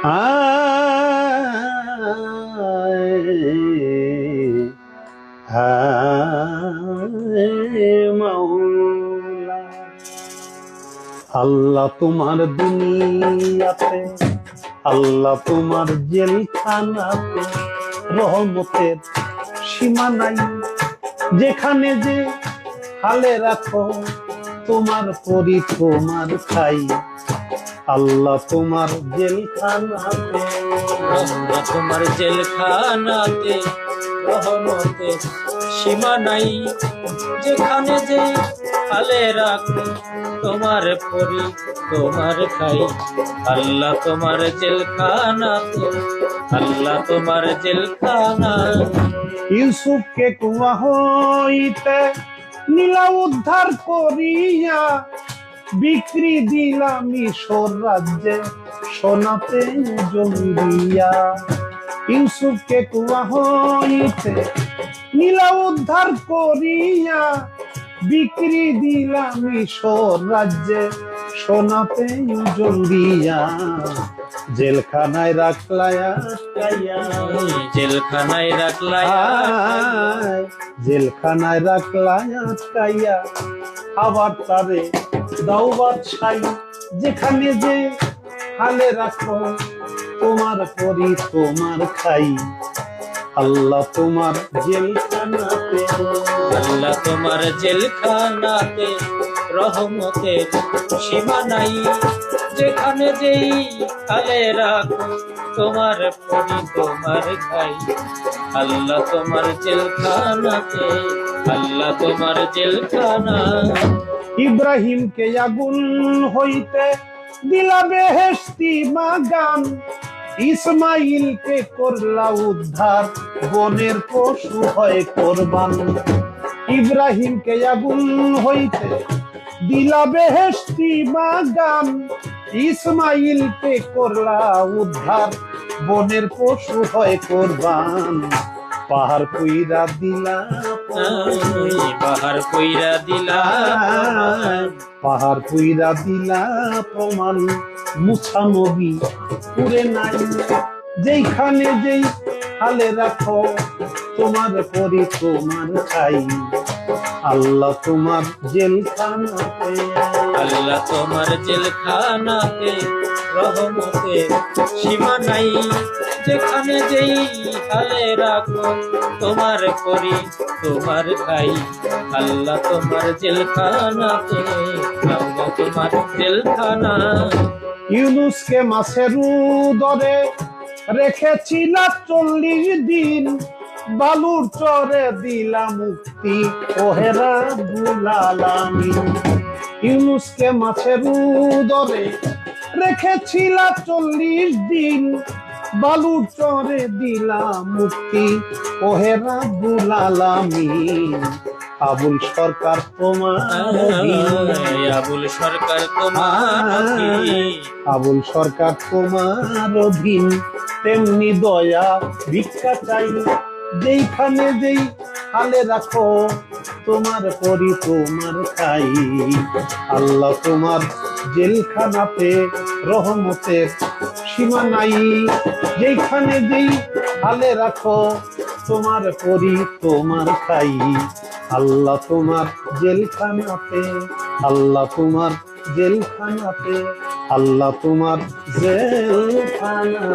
হায় হায় মাওলা, আল্লাহ তোমার দুনিয়াতে, আল্লাহ তোমার জেলখানাতে রহমতের সীমা নাই। যেখানে যে হালে রাখো তোমার পরি তোমার খাই, আল্লাহ তোমার জেলখানাতে, আল্লাহ তোমার জেলখানাতে রহমতের সীমা নাই। যেখানে যে হালে রাখো তোমার পরি তোমার খাই, আল্লাহ তোমার জেলখানাতে, আল্লাহ তোমার জেলখানা। ইউসুফকে কুয়া হইতে নীলা উদ্ধার করিয়া, বিক্রি দিলাম মিশর রাজ্যে সোনাতে জমিয়া। ইউসুফকে কুয়া হইতে নীলা উদ্ধার করিয়া, বিক্রি দিলাম মিশর রাজ্যে সোনাতে জমিয়া। জেলখানায় রাখলায়া জেলখানায় রাখলায়া, জেলখানায় রাখলায়া কাইয়া, আবার তারে দাও বাদশাই। যেখানে যে হালে রাখো তোমার পরি তোমার খাই, আল্লাহ তোমার জেলখানাতে, আল্লাহ তোমার জেলখানাতে রহমতের সীমা নাই। যেখানে যেই হালে রাখো তোমার পরি তোমার খাই, আল্লাহ তোমার জেলখানাতে, আল্লাহ তোমার জেলখানা। ইব্রাহিমকে আগুন হইতে দিলা বেহেশতি বাগান, ইসমাইলকে করলা উদ্ধার বনের পশু হয় কোরবান। ইব্রাহিমকে আগুন হইতে দিলা বেহেশতি বাগান, ইসমাইলকে করলা উদ্ধার বনের পশু হয় কোরবান। পাহাড় কইরা দিলা, পাহাড় কইরা দিলা, পাহাড় কইরা দিলা প্রমাণ, মুসা নবী পুরে নাই। যেইখানে যেই হালে রাখো তোমার পরি তোমার খাই, আল্লাহ তোমার জেলখানাতে, আল্লাহ তোমার জেলখানাতে রহমতের সীমা নাই। যেখানে যেই হালে রাখো তোমার পরি তোমার খাই, আল্লাহ তোমার জেলখানাতে, আল্লাহ তোমার জেলখানা। ইউনুসকে মাছের উদরে রেখেছিল 40 দিন, বালুর চরে দিলা মুক্তি ওহেরা বুলালামিন। ইউনুসকে মাছের উদরে রেখেছিল 40 দিন, বালুর চরে দিলা মুক্তি ওহেরা বুলালামিন। আবুল সরকার তোমার, আবুল সরকার তোমার, আবুল সরকার তোমার অধীন, তেমনি দয়া ভিক্ষা চাই। যেইখানে যেই হালে রাখো তোমার পরি তোমার খাই, আল্লাহ তোমার জেলখানাতে রহমতের সীমা নাই। যেইখানে যেই হালে রাখো তোমার পরি তোমার খাই, আল্লাহ তোমার জেলখানাতে, আল্লাহ তোমার জেলখানাতে, আল্লাহ তোমার জেলখানাতে।